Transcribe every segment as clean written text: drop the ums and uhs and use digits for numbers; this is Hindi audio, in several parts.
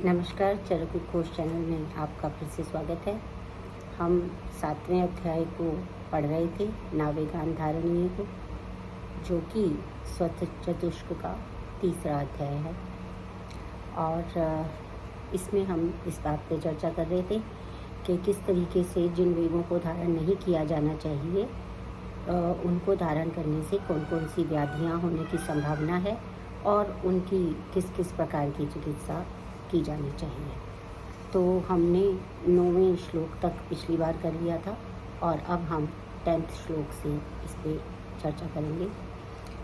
नमस्कार, चरक कोश चैनल में आपका फिर से स्वागत है। हम 7वें अध्याय को पढ़ रहे थे, नावेगान धारणीय को, जो कि स्वथ चतुष्क का तीसरा अध्याय है। और इसमें हम इस बात पे चर्चा कर रहे थे कि किस तरीके से जिन वेगों को धारण नहीं किया जाना चाहिए उनको धारण करने से कौन कौन सी व्याधियाँ होने की संभावना है और उनकी किस किस प्रकार की चिकित्सा की जानी चाहिए। तो हमने 9वें श्लोक तक पिछली बार कर लिया था और अब हम 10th श्लोक से इस पर चर्चा करेंगे।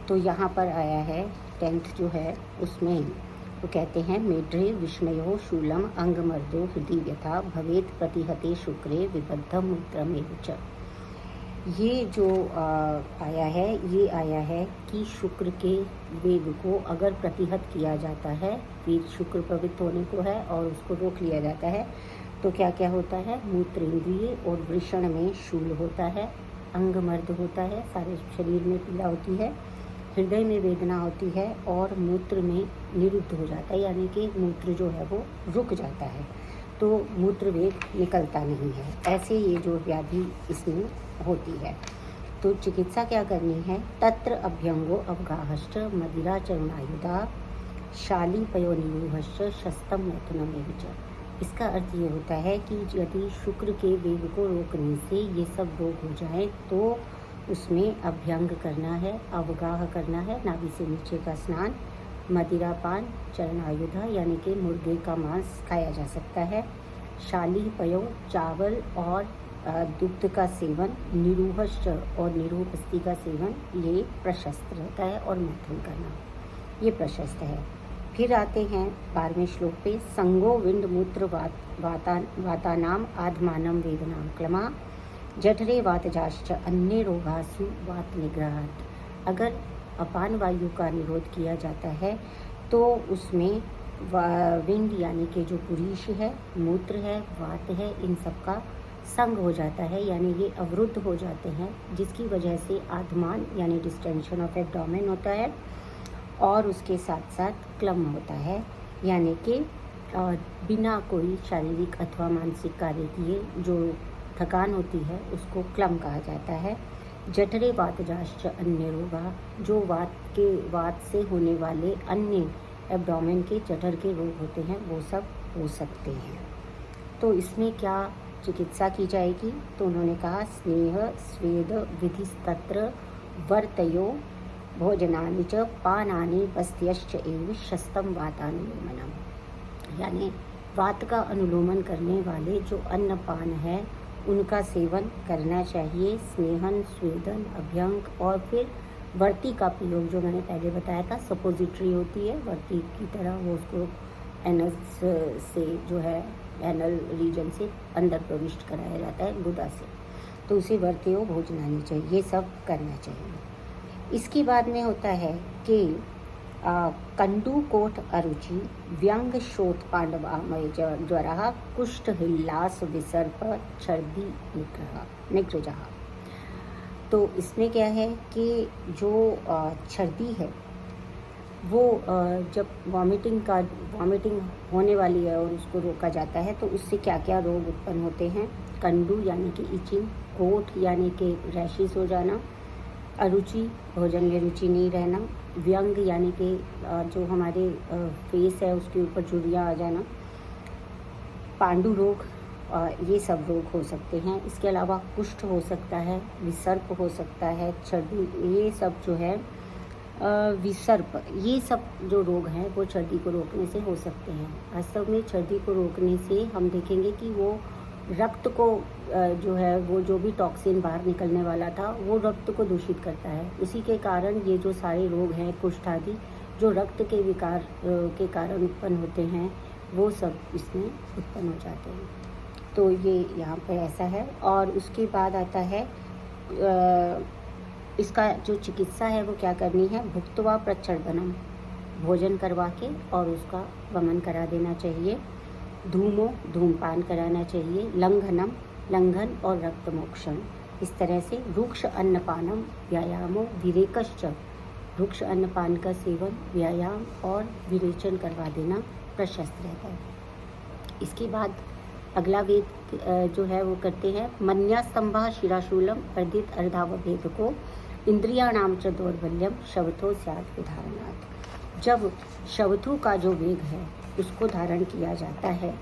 तो यहाँ पर आया है 10th जो है उसमें वो कहते हैं, मेढ्रे विस्मयो शूलम अंगमर्दो हृदय व्यथा भवेत प्रतिहते शुक्रे विबद्धम मूत्रमेव च। ये जो आया है, ये आया है कि शुक्र के वेग को अगर प्रतिहत किया जाता है, फिर शुक्र प्रवृत्त होने को है और उसको रोक लिया जाता है, तो क्या क्या होता है? मूत्र इंद्रिय और वृषण में शूल होता है, अंगमर्द होता है, सारे शरीर में पीड़ा होती है, हृदय में वेदना होती है और मूत्र में निरुद्ध हो जाता है, यानी कि मूत्र जो है वो रुक जाता है, तो मूत्र वेग निकलता नहीं है। ऐसे ये जो व्याधि इसमें होती है, तो चिकित्सा क्या करनी है? तत्र अभ्यंगो अवगाहश्च मदिरा चरुणायुधा शालीपयो निरूहश्च शस्तम मैथुनमेव च। इसका अर्थ ये होता है कि यदि शुक्र के वेग को रोकने से ये सब रोग हो जाए तो उसमें अभ्यंग करना है, अवगाह करना है, नाभि से नीचे का स्नान, मदिरापान, चरणायुधा यानी कि मुर्गे का मांस खाया जा सकता है, शालीपयो चावल और दुग्ध का सेवन, निरूहश्च और निरूह पस्ती का सेवन, ये प्रशस्त रहता है, और मैथुन करना ये प्रशस्त है। फिर आते हैं 12वें श्लोक पे, संगो विंड मूत्र वातानाम आधमानम वेदनाम क्लमा जठरे वातजाश्च अन्य रोगासु वात निग्रहात्। अगर अपान वायु का निरोध किया जाता है तो उसमें विंड यानी कि जो पुरीश है, मूत्र है, वात है, इन सब का संग हो जाता है, यानी ये अवरुद्ध हो जाते हैं, जिसकी वजह से आधमान यानी डिस्टेंशन ऑफ एब्डोमेन होता है और उसके साथ साथ क्लम होता है, यानी कि बिना कोई शारीरिक अथवा मानसिक कार्य किए जो थकान होती है उसको क्लम कहा जाता है। जठरे वातजाश्च अन्य रोगा, जो वात से होने वाले अन्य एब्डोमेन के जठर के रोग होते हैं वो सब हो सकते हैं। तो इसमें क्या चिकित्सा की जाएगी? तो उन्होंने कहा, स्नेह स्वेद विधिस्तत्र वर्तयो भोजनानि च पानानि बस्त्यश्च एव शस्तम वातानुलोमनम। यानी वात का अनुलोमन करने वाले जो अन्नपान है उनका सेवन करना चाहिए, स्नेहन, स्वेदन, अभ्यंग, और फिर वर्ती का प्रयोग जो मैंने पहले बताया था, सपोजिटरी होती है वर्ती की तरह, वो उसको एनस से जो है एनल रीजन से अंदर प्रविष्ट कराया जाता है गुदा से, तो उसे वर्त्यो भोजनानी चाहिए, ये सब करना चाहिए। इसके बाद में होता है कि कंडू कोट अरुचि व्यंग शोथ पांडवामय ज्वरा कुष्ठ हिल्लास विसर्प छर्दी निग्रह। तो इसमें क्या है कि जो छर्दी है वो जब वॉमिटिंग होने वाली है और उसको रोका जाता है तो उससे क्या क्या रोग उत्पन्न होते हैं? कंडू यानी कि इचिंग, कोट यानी कि रैशेस हो जाना, अरुचि भोजन में रुचि नहीं रहना, व्यंग यानी कि जो हमारे फेस है उसके ऊपर झुर्रियाँ आ जाना, पांडु रोग, ये सब रोग हो सकते हैं। इसके अलावा कुष्ठ हो सकता है, विसर्प हो सकता है, छर्दी, ये सब जो है विसर्प, ये सब जो रोग हैं वो छर्दी को रोकने से हो सकते हैं। वास्तव में छर्दी को रोकने से हम देखेंगे कि वो रक्त को जो है वो जो भी टॉक्सिन बाहर निकलने वाला था वो रक्त को दूषित करता है। उसी के कारण ये जो सारे रोग हैं कुष्ठ आदि जो रक्त के विकार के कारण उत्पन्न होते हैं वो सब इसमें उत्पन्न हो जाते हैं। तो ये यहाँ पर ऐसा है। और उसके बाद आता है इसका जो चिकित्सा है वो क्या करनी है? भुक्त्वा प्रच्छर्दनम, भोजन करवा के और उसका वमन करा देना चाहिए, धूमपान कराना चाहिए, लंघन और रक्त मोक्षण, इस तरह से रुक्ष अन्नपानम व्यायामो विरेकश्च, वृक्ष अन्नपान का सेवन, व्यायाम और विरेचन करवा देना प्रशस्त रहता है। इसके बाद अगला वेद जो है वो करते हैं मन्यास्तंभा शिराशूलम अर्धित अर्धावभेद को इंद्रियाणाम च दौर्बल्यम शवथो स्यात् विधारणात्। जब शवथु का जो वेग है उसको धारण किया जाता है,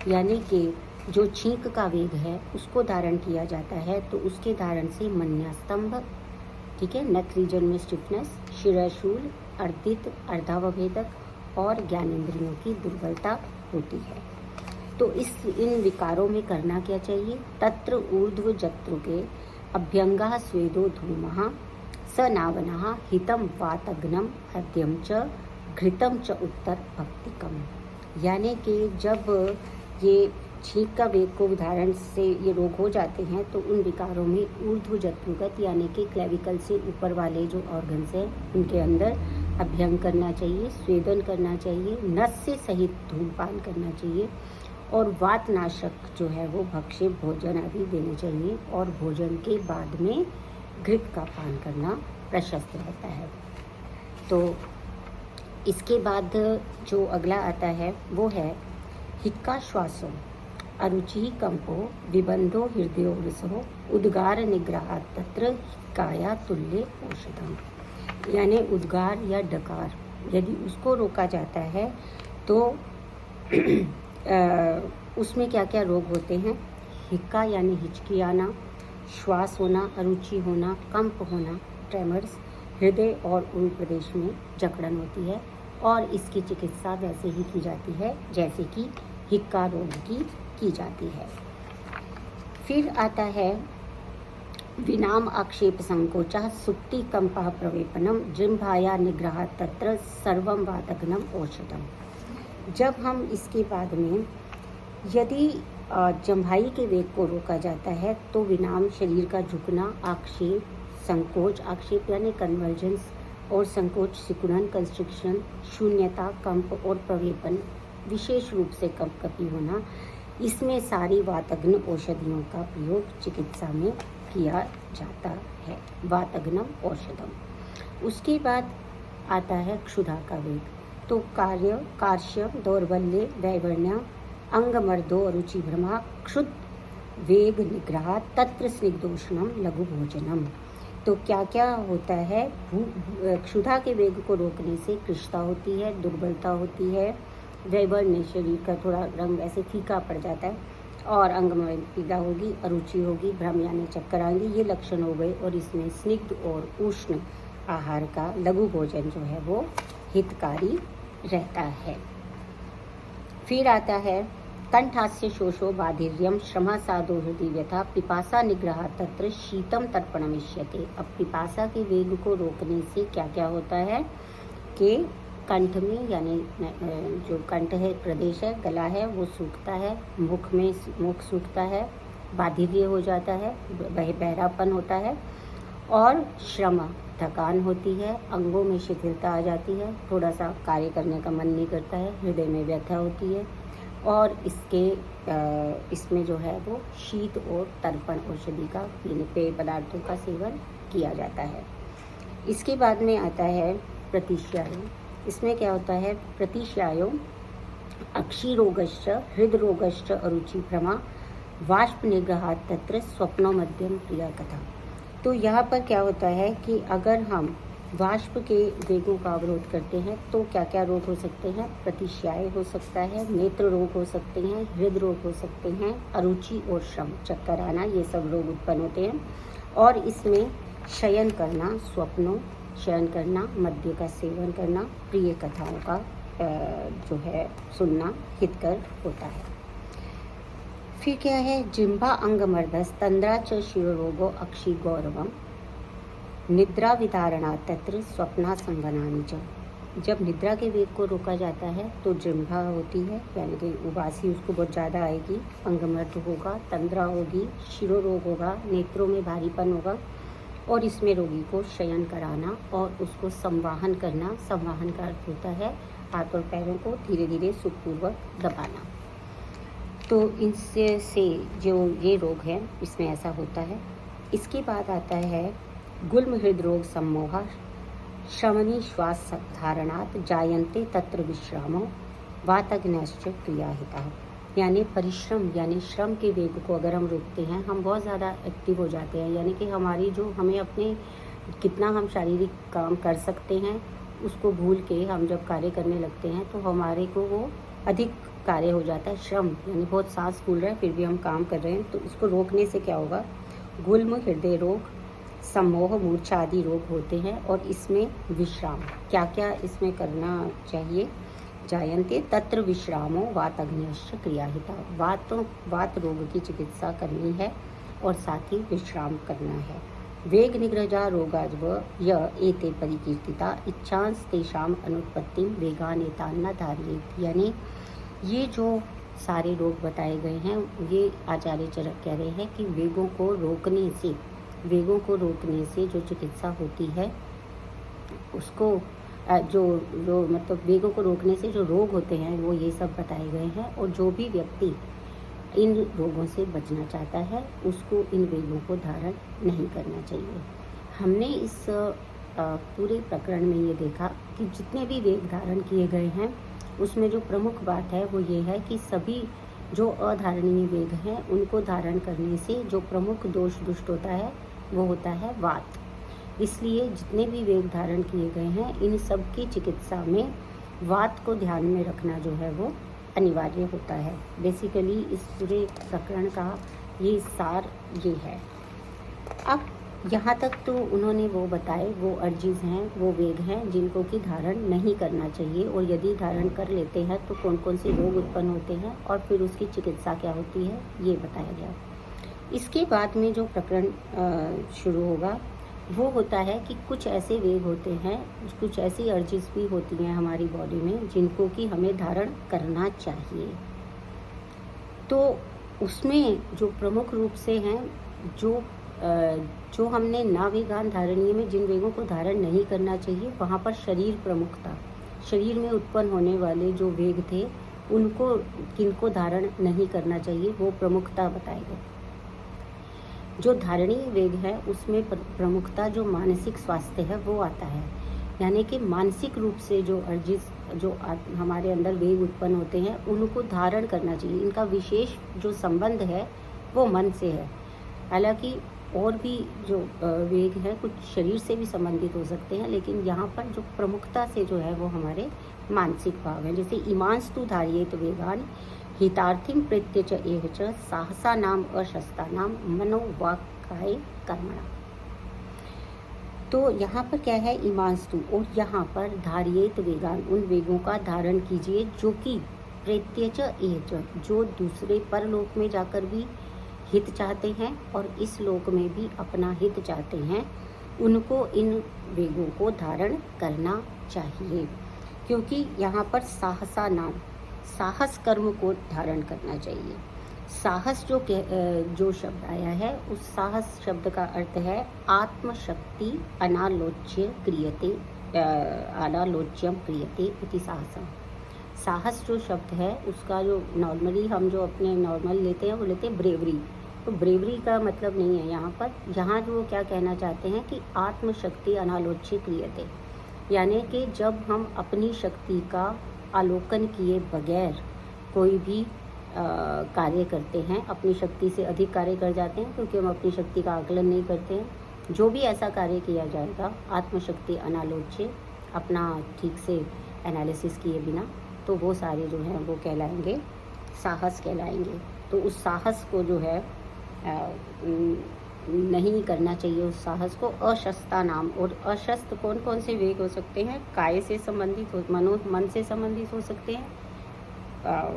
यानी कि जो छींक का वेग है उसको धारण किया जाता है, तो उसके धारण से मन्यास्तंभ, ठीक है, नेक रीजन में स्टिफनेस, शिराशूल, अर्धित अर्धावभेदक और ज्ञानेंद्रियों की दुर्बलता होती है। तो इन विकारों में करना क्या चाहिए? तत्र ऊर्ध्व जत्रुके अभ्यंगा स्वेदो धूमः स नावनः हितम वातग्नम अद्यम च घृतम च उत्तर भक्तिकम। यानी कि जब ये छींक का वेग को धारण से ये रोग हो जाते हैं तो उन विकारों में ऊर्ध्व जत्रुगत यानी कि क्लेविकल से ऊपर वाले जो ऑर्गन्स हैं उनके अंदर अभ्यंग करना चाहिए, स्वेदन करना चाहिए, नस से सहित धूमपान करना चाहिए और वातनाशक जो है वो भक्ष्य भोजन आदि देने चाहिए और भोजन के बाद में घृत का पान करना प्रशस्त रहता है। तो इसके बाद जो अगला आता है वो है हिक्का श्वासो अरुचि कंपो विबंधो हृदयो रसो उद्गार निग्रहात् तत्र हिक्काया तुल्य औषधम। यानी उद्गार या डकार यदि उसको रोका जाता है तो उसमें क्या क्या रोग होते हैं? हिक्का यानी हिचकी आना, श्वास होना, अरुचि होना, कंप होना, ट्रेमर्स, हृदय और उरु प्रदेश में जकड़न होती है और इसकी चिकित्सा वैसे ही की जाती है जैसे कि हिक्का रोग की जाती है। फिर आता है विनाम आक्षेप संकोचा सुप्ति कंपा प्रवेपनम जिम्भाया निग्रह तत्र सर्वम वातग्नम औषधम। जब हम इसके बाद में यदि जम्भाई के वेग को रोका जाता है तो विनाम शरीर का झुकना, आक्षेप, संकोच, आक्षेप यानी कन्वर्जेंस और संकोच सिकुड़न, कंस्ट्रिक्शन, शून्यता, कंप और प्रवेपन, विशेष रूप से कंपकपी होना, इसमें सारी वातग्न औषधियों का प्रयोग चिकित्सा में किया जाता है। वातग्नम औषधम। उसके बाद आता है क्षुधा का वेग। तो कार्य दौर्बल्य वैवर्ण्य अंगमर्दो अरुचि भ्रमा क्षुद वेग निग्रह तत्र स्निग्धोष्णम लघु भोजनम। तो क्या क्या होता है? क्षुधा के वेग को रोकने से कृष्णता होती है, दुर्बलता होती है, वैवर्ण्य शरीर का थोड़ा रंग ऐसे फीका पड़ जाता है और अंग में पीड़ा होगी, अरुचि होगी, भ्रम यानी चक्कर आएंगे, ये लक्षण हो गए। और इसमें स्निग्ध और उष्ण आहार का लघु भोजन जो है वो हितकारी रहता है। फिर आता है कंठास्य शोषो बाधिर्यम श्रमा साधो हृदय व्यथा पिपासा निग्रह तत्र शीतम तर्पणमिष्यते। अब पिपासा के वेग को रोकने से क्या क्या होता है कि कंठ में यानी जो कंठ है प्रदेश है, गला है, वो सूखता है, मुख सूखता है, बाधिर्य हो जाता है, बहरापन होता है और श्रम थकान होती है, अंगों में शिथिलता आ जाती है, थोड़ा सा कार्य करने का मन नहीं करता है, हृदय में व्यथा होती है और इसमें जो है वो शीत और तर्पण औषधि का पेय पदार्थों का सेवन किया जाता है। इसके बाद में आता है प्रतिश्यायो। इसमें क्या होता है? प्रतिश्यायो अक्षिरोगश्च हृदरोगश्च अरुचि भ्रमा वाष्प निग्रह तत्र स्वप्नो मध्यम प्रिया कथा। तो यहाँ पर क्या होता है कि अगर हम वाष्प के वेगों का अवरोध करते हैं तो क्या क्या रोग हो सकते हैं? प्रतिश्याय हो सकता है, नेत्र रोग हो सकते हैं, हृदय रोग हो सकते हैं, अरुचि और श्रम, चक्कर आना, ये सब रोग उत्पन्न होते हैं। और इसमें शयन करना, स्वप्नों शयन करना, मद्य का सेवन करना, प्रिय कथाओं का जो है सुनना हितकर होता है। फिर क्या है? जिम्बा अंगमर्दस तंद्रा च शिरोरोगो अक्षि गौरवम निद्रा विधारणा तत्र स्वप्ना संवनानि च। जब निद्रा के वेग को रोका जाता है तो जिम्भा होती है यानी कि उबासी उसको बहुत ज़्यादा आएगी, अंगमर्द होगा, तंद्रा होगी, शिरोरोग होगा, नेत्रों में भारीपन होगा और इसमें रोगी को शयन कराना और उसको संवाहन करना। संवाहन का अर्थ होता है हाथ और पैरों को धीरे धीरे सुखपूर्वक दबाना। तो इससे जो ये रोग है इसमें ऐसा होता है। इसके बाद आता है गुल्म हृदरोग सम्मोह श्रवणी श्वास धारणात् जायन्ते तत्र विश्रामो वातग्नश्च क्रियाहिता। यानी परिश्रम यानी श्रम के वेग को अगर हम रोकते हैं, हम बहुत ज़्यादा एक्टिव हो जाते हैं। यानी कि हमारी जो हमें अपने कितना हम शारीरिक काम कर सकते हैं उसको भूल के हम जब कार्य करने लगते हैं तो हमारे को वो अधिक कार्य हो जाता है। श्रम यानी बहुत सांस फूल रहा है फिर भी हम काम कर रहे हैं, तो इसको रोकने से क्या होगा, गुल्म, हृदय रोग, सम्मोह, मूर्छा आदि रोग होते हैं। और इसमें विश्राम क्या क्या इसमें करना चाहिए, जायन्ते तत्र विश्रामो वातग्न्यश्च क्रियाहिता, वात रोग की चिकित्सा करनी है और साथ ही विश्राम करना है। वेग निग्रजा रोगाज्व य एते परिकीर्तिता इच्छांस तेषाम अनुत्पत्तिम वेगानेतान्न धारयेत्। यानी ये जो सारे रोग बताए गए हैं ये आचार्य चरक कह रहे हैं कि वेगों को रोकने से जो चिकित्सा होती है उसको जो मतलब वेगों को रोकने से जो रोग होते हैं वो ये सब बताए गए हैं। और जो भी व्यक्ति इन रोगों से बचना चाहता है उसको इन वेगों को धारण नहीं करना चाहिए। हमने इस पूरे प्रकरण में ये देखा कि जितने भी वेग धारण किए गए हैं उसमें जो प्रमुख बात है वो ये है कि सभी जो अधारणीय वेग हैं उनको धारण करने से जो प्रमुख दोष दुष्ट होता है वो होता है वात। इसलिए जितने भी वेग धारण किए गए हैं इन सब की चिकित्सा में वात को ध्यान में रखना जो है वो अनिवार्य होता है। बेसिकली इस पूरे प्रकरण का ये सार ये है। अब यहाँ तक तो उन्होंने वो बताए, वो अर्जीज हैं, वो वेग हैं जिनको कि धारण नहीं करना चाहिए और यदि धारण कर लेते हैं तो कौन कौन से रोग उत्पन्न होते हैं और फिर उसकी चिकित्सा क्या होती है ये बताया गया। इसके बाद में जो प्रकरण शुरू होगा वो होता है कि कुछ ऐसे वेग होते हैं, कुछ ऐसी अर्जिस भी होती हैं हमारी बॉडी में जिनको कि हमें धारण करना चाहिए। तो उसमें जो प्रमुख रूप से हैं जो हमने नावेगान धारणीय में जिन वेगों को धारण नहीं करना चाहिए वहाँ पर शरीर प्रमुखता, शरीर में उत्पन्न होने वाले जो वेग थे उनको किनको धारण नहीं करना चाहिए वो प्रमुखता बताए गए। जो धारणीय वेग है उसमें प्रमुखता जो मानसिक स्वास्थ्य है वो आता है। यानी कि मानसिक रूप से जो अर्जित जो हमारे अंदर वेग उत्पन्न होते हैं उनको धारण करना चाहिए। इनका विशेष जो संबंध है वो मन से है। हालांकि और भी जो वेग हैं कुछ शरीर से भी संबंधित हो सकते हैं, लेकिन यहाँ पर जो प्रमुखता से जो है वो हमारे मानसिक भाव हैं। जैसे इमांस्तु धार्येत वेगान हितार्थिम प्रेत्य च एह च साहसा नाम अशस्ता नाम मनोवाक्काय कर्मणा। तो यहाँ पर क्या है, इमांस्तु, और यहाँ पर धार्येत वेगान, उन वेगों का धारण कीजिए जो कि प्रेत्य च एह च, जो दूसरे परलोक में जाकर भी हित चाहते हैं और इस लोक में भी अपना हित चाहते हैं, उनको इन वेगों को धारण करना चाहिए। क्योंकि यहाँ पर साहसा नाम, साहस कर्म को धारण करना चाहिए। साहस जो शब्द आया है उस साहस शब्द का अर्थ है आत्मशक्ति अनालोच्यम क्रियते इति साहसम। साहस जो शब्द है उसका जो नॉर्मली हम जो अपने नॉर्मल लेते हैं वो लेते हैं ब्रेवरी। तो ब्रेवरी का मतलब नहीं है यहाँ पर। यहाँ जो क्या कहना चाहते हैं कि आत्मशक्ति अनालोच्य क्रियते, यानी कि जब हम अपनी शक्ति का आलोकन किए बगैर कोई भी कार्य करते हैं, अपनी शक्ति से अधिक कार्य कर जाते हैं क्योंकि हम अपनी शक्ति का आकलन नहीं करते हैं। जो भी ऐसा कार्य किया जाएगा आत्मशक्ति अनालोच्य, अपना ठीक से एनालिसिस किए बिना, तो वो सारे जो हैं वो कहलाएंगे साहस कहलाएंगे। तो उस साहस को जो है नहीं करना चाहिए, उस साहस को। अशस्ता नाम, और अशस्त कौन कौन से वेग हो सकते हैं, काय से संबंधित हो, मन से संबंधित हो सकते हैं,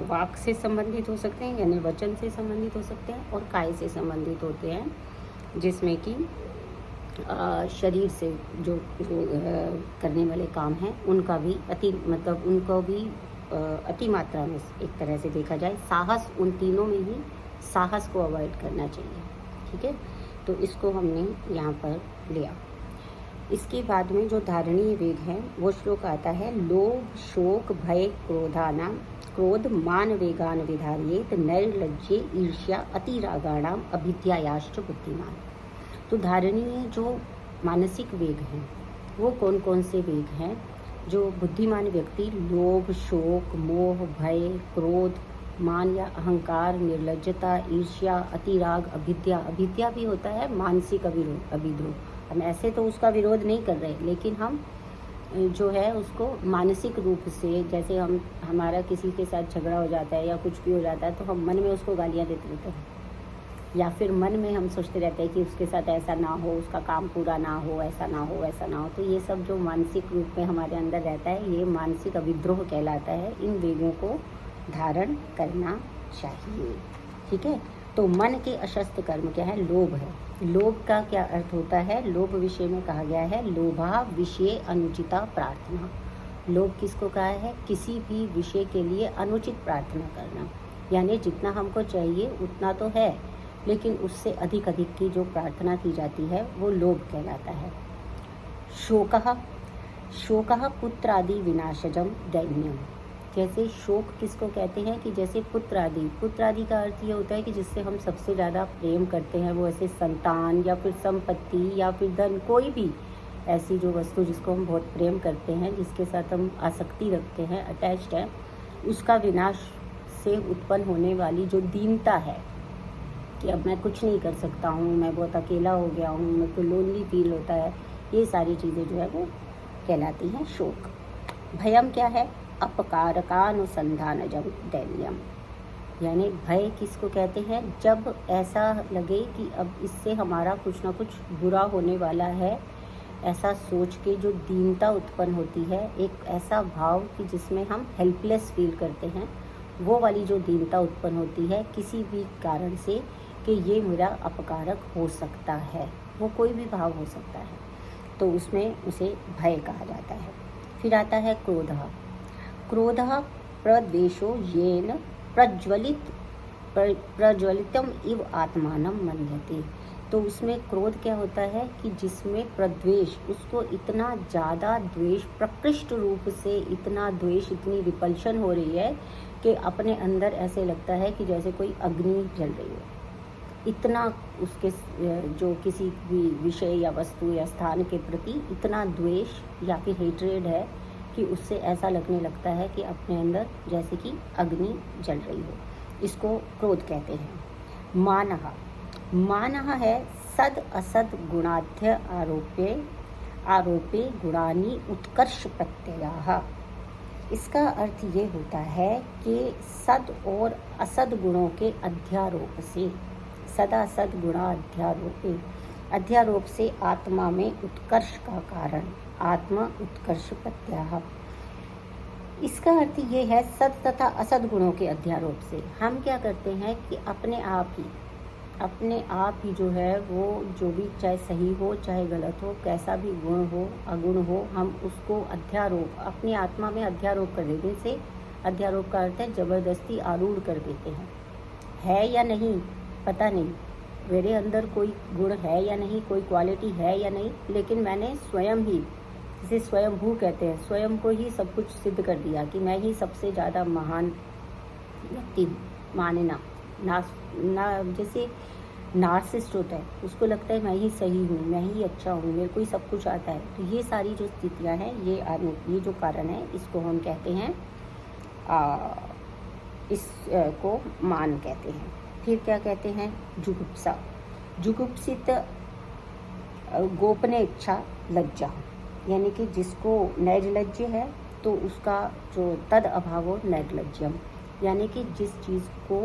वाक से संबंधित हो सकते हैं यानी वचन से संबंधित हो सकते हैं, और काय से संबंधित होते हैं जिसमें कि शरीर से जो करने वाले काम हैं उनका भी उनको भी अति मात्रा में एक तरह से देखा जाए। साहस, उन तीनों में ही साहस को अवॉइड करना चाहिए। ठीक है, तो इसको हमने यहाँ पर लिया। इसके बाद में जो धारणीय वेग है वो श्लोक आता है, लोभ शोक भय क्रोधानाम क्रोध मान वेगान विधार्येत नैर्लज्जे ईर्ष्या अतिरागाणाम अभिध्यायाश्च बुद्धिमान। तो धारणीय जो मानसिक वेग हैं वो कौन कौन से वेग हैं जो बुद्धिमान व्यक्ति लोभ शोक मोह भय क्रोध मान या अहंकार, निर्लज्जता, ईर्ष्या, अतिराग, अविद्या। अविद्या भी होता है मानसिक अभिद्रोह। हम ऐसे तो उसका विरोध नहीं कर रहे, लेकिन हम जो है उसको मानसिक रूप से, जैसे हमारा किसी के साथ झगड़ा हो जाता है या कुछ भी हो जाता है तो हम मन में उसको गालियाँ देते रहते हैं, या फिर मन में हम सोचते रहते हैं कि उसके साथ ऐसा ना हो, उसका काम पूरा ना हो, ऐसा ना हो, ऐसा ना हो। तो ये सब जो मानसिक रूप में हमारे अंदर रहता है, ये मानसिक अविद्रोह कहलाता है। इन वेगों को धारण करना चाहिए। ठीक है। तो मन के अशस्त्र कर्म क्या है? लोभ है। लोभ का क्या अर्थ होता है? लोभ विषय में कहा गया है लोभा विषय अनुचिता प्रार्थना। लोभ किसको कहा है? किसी भी विषय के लिए अनुचित प्रार्थना करना, यानी जितना हमको चाहिए उतना तो है, लेकिन उससे अधिक की जो प्रार्थना की जाती है वो लोभ कहलाता है। शोकः पुत्रादि विनाशजम दैन्यम। जैसे शोक किसको कहते हैं? कि जैसे पुत्र आदि का अर्थ ये होता है कि जिससे हम सबसे ज़्यादा प्रेम करते हैं, वो ऐसे संतान या फिर संपत्ति या फिर धन, कोई भी ऐसी जो वस्तु जिसको हम बहुत प्रेम करते हैं, जिसके साथ हम आसक्ति रखते हैं, अटैच्ड है, उसका विनाश से उत्पन्न होने वाली जो दीनता है कि अब मैं कुछ नहीं कर सकता हूँ, मैं बहुत अकेला हो गया हूँ, मेरे को लोनली फील होता है, ये सारी चीज़ें जो है वो कहलाती हैं शोक। भयम क्या है? अपकारकानुसंधानजम दैन्यम। यानी भय किसको कहते हैं? जब ऐसा लगे कि अब इससे हमारा कुछ ना कुछ बुरा होने वाला है, ऐसा सोच के जो दीनता उत्पन्न होती है, एक ऐसा भाव कि जिसमें हम हेल्पलेस फील करते हैं, वो वाली जो दीनता उत्पन्न होती है किसी भी कारण से कि ये मेरा अपकारक हो सकता है, वो कोई भी भाव हो सकता है, तो उसमें उसे भय कहा जाता है। फिर आता है क्रोधः प्रद्वेषो येन प्रज्वलितम इव आत्मानं मन्यते। तो उसमें क्रोध क्या होता है कि जिसमें प्रद्वेष, उसको इतना ज़्यादा द्वेष, प्रकृष्ट रूप से इतना द्वेष, इतनी रिपल्शन हो रही है कि अपने अंदर ऐसे लगता है कि जैसे कोई अग्नि जल रही हो। इतना उसके जो किसी भी विषय या वस्तु या स्थान के प्रति इतना द्वेष या फिर हेट्रेड है कि उससे ऐसा लगने लगता है कि अपने अंदर जैसे कि अग्नि जल रही हो। इसको क्रोध कहते हैं। मानः है सद असद गुणाध्य आरोपे गुणानि उत्कर्ष प्रत्ययाः। इसका अर्थ ये होता है कि सद और असद गुणों के अध्यारोप से, सदा सद गुणा अध्यारोप से आत्मा में उत्कर्ष का कारण, आत्मा उत्कर्ष प्रत्यय। इसका अर्थ ये है सद तथा असद गुणों के अध्यारोप से हम क्या करते हैं कि अपने आप ही जो है वो जो भी, चाहे सही हो चाहे गलत हो, कैसा भी गुण हो अगुण हो, हम उसको अध्यारोप, अपनी आत्मा में अध्यारोप कर देते से। अध्यारोप का अर्थ है जबरदस्ती आरूढ़ कर देते हैं। है या नहीं पता नहीं, मेरे अंदर कोई गुण है या नहीं, कोई क्वालिटी है या नहीं, लेकिन मैंने स्वयं ही, जिसे स्वयंभू कहते हैं, स्वयं को ही सब कुछ सिद्ध कर दिया कि मैं ही सबसे ज़्यादा महान व्यक्ति मानना। जैसे नार्सिसिस्ट होता है, उसको लगता है मैं ही सही हूँ, मैं ही अच्छा हूँ, मेरे को ही सब कुछ आता है। तो ये सारी जो स्थितियाँ हैं, ये जो कारण है, इसको हम कहते हैं, इसको मान कहते हैं। फिर क्या कहते हैं? जुगुप्सा। जुगुप्सित गोपने इच्छा लज्जा, यानी कि जिसको नैर्लज्य है तो उसका जो तद अभाव हो नैर्लज्यम, यानी कि जिस चीज़ को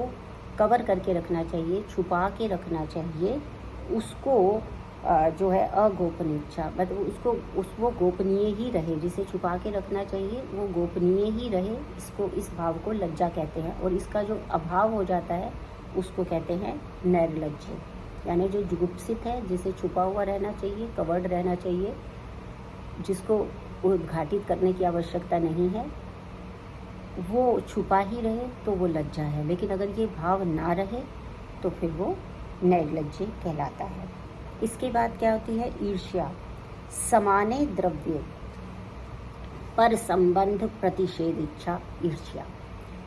कवर करके रखना चाहिए, छुपा के रखना चाहिए, उसको जो है अगोपनीय इच्छा, मतलब वो गोपनीय ही रहे। जिसे छुपा के रखना चाहिए वो गोपनीय ही रहे, इस भाव को लज्जा कहते हैं। और इसका जो अभाव हो जाता है उसको कहते हैं नैर्लज्य, यानी जो जुगुप्सित है, जिसे छुपा हुआ रहना चाहिए, कवर्ड रहना चाहिए, जिसको उद्घाटित करने की आवश्यकता नहीं है, वो छुपा ही रहे तो वो लज्जा है। लेकिन अगर ये भाव ना रहे तो फिर वो नैर्लज्य कहलाता है। इसके बाद क्या होती है? ईर्ष्या। समाने द्रव्य पर संबंध प्रतिषेध इच्छा ईर्ष्या,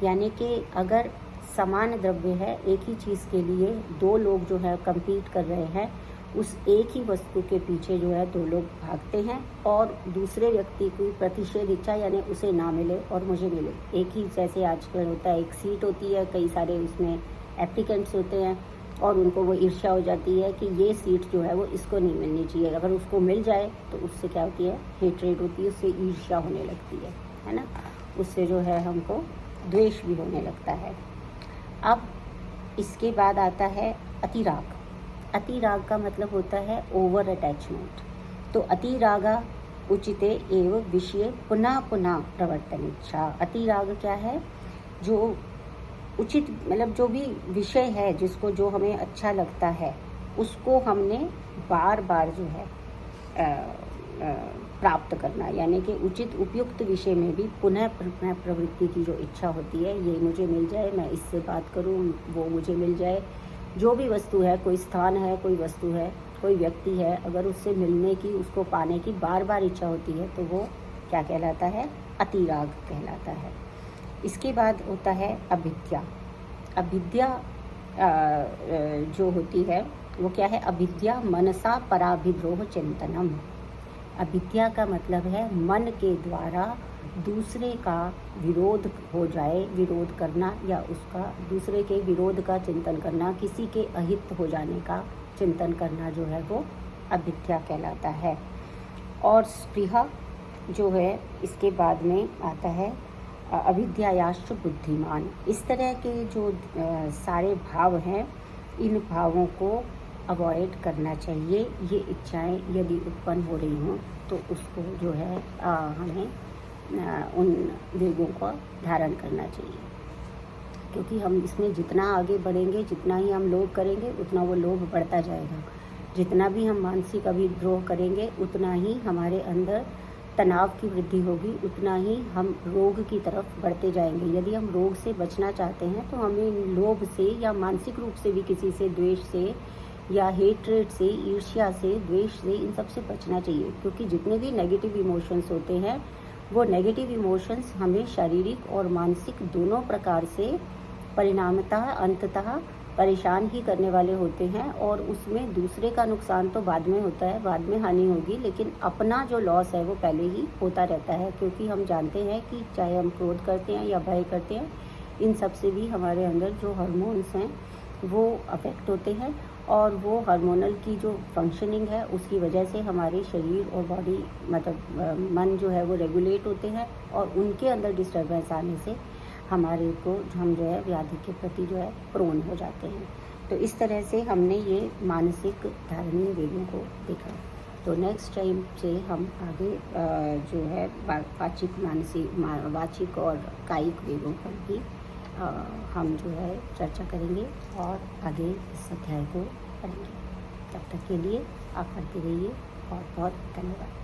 यानी कि अगर समान द्रव्य है, एक ही चीज़ के लिए दो लोग जो है कंपीट कर रहे हैं उस एक ही वस्तु के पीछे जो है दो लोग भागते हैं और दूसरे व्यक्ति की प्रतिषेध इच्छा यानी उसे ना मिले और मुझे मिले। एक ही जैसे आजकल होता है, एक सीट होती है, कई सारे उसमें एप्लीकेंट्स होते हैं और उनको वो ईर्ष्या हो जाती है कि ये सीट जो है वो इसको नहीं मिलनी चाहिए। अगर उसको मिल जाए तो उससे क्या होती है, हेट्रेड होती है, उससे ईर्ष्या होने लगती है ना। उससे जो है हमको द्वेष भी होने लगता है। अब इसके बाद आता है अतिराग। अतिराग का मतलब होता है ओवर अटैचमेंट। तो अतिरागा उचिते एव विषय पुनः पुनः प्रवर्तन इच्छा। अतिराग क्या है, जो उचित मतलब जो भी विषय है जिसको जो हमें अच्छा लगता है उसको हमने बार बार जो है प्राप्त करना, यानी कि उचित उपयुक्त विषय में भी पुनः प्रवृत्ति की जो इच्छा होती है, ये मुझे मिल जाए, मैं इससे बात करूं, वो मुझे मिल जाए। जो भी वस्तु है, कोई स्थान है, कोई वस्तु है, कोई व्यक्ति है, अगर उससे मिलने की, उसको पाने की बार बार इच्छा होती है तो वो क्या कहलाता है, अतिराग कहलाता है। इसके बाद होता है अविद्या। अविद्या जो होती है वो क्या है, अविद्या मनसा पराभिद्रोह चिंतनम। अविद्या का मतलब है मन के द्वारा दूसरे का विरोध हो जाए, विरोध करना या उसका दूसरे के विरोध का चिंतन करना, किसी के अहित हो जाने का चिंतन करना जो है वो अविद्या कहलाता है। और स्पृहा जो है इसके बाद में आता है अविद्यायाश्च बुद्धिमान। इस तरह के जो सारे भाव हैं, इन भावों को अवॉइड करना चाहिए। ये इच्छाएं यदि उत्पन्न हो रही हों तो उसको जो है हमें उन वेगों को धारण करना चाहिए, क्योंकि हम इसमें जितना आगे बढ़ेंगे, जितना ही हम लोभ करेंगे, उतना वो लोभ बढ़ता जाएगा। जितना भी हम मानसिक अभिद्रोह करेंगे उतना ही हमारे अंदर तनाव की वृद्धि होगी, उतना ही हम रोग की तरफ बढ़ते जाएंगे। यदि हम रोग से बचना चाहते हैं तो हमें लोभ से या मानसिक रूप से भी किसी से द्वेष से या हेट्रेड से, ईर्ष्या से, द्वेष से, इन सब से बचना चाहिए। क्योंकि जितने भी नेगेटिव इमोशंस होते हैं वो नेगेटिव इमोशंस हमें शारीरिक और मानसिक दोनों प्रकार से परिणामतः अंततः परेशान ही करने वाले होते हैं। और उसमें दूसरे का नुकसान तो बाद में होता है, बाद में हानि होगी, लेकिन अपना जो लॉस है वो पहले ही होता रहता है। क्योंकि हम जानते हैं कि चाहे हम क्रोध करते हैं या भय करते हैं, इन सब से भी हमारे अंदर जो हार्मोन्स हैं वो अफेक्ट होते हैं और वो हार्मोनल की जो फंक्शनिंग है उसकी वजह से हमारे शरीर और बॉडी मतलब मन जो है वो रेगुलेट होते हैं और उनके अंदर डिस्टर्बेंस आने से हमारे को हम जो है व्याधि के प्रति जो है प्रोन हो जाते हैं। तो इस तरह से हमने ये मानसिक धारणीय वेगों को देखा। तो नेक्स्ट टाइम से हम आगे जो है वाचिक और कायिक वेगों पर भी हम जो है चर्चा करेंगे और आगे इस अध्याय को पढ़ेंगे। तब तक के लिए आप पढ़ते रहिए। बहुत बहुत धन्यवाद।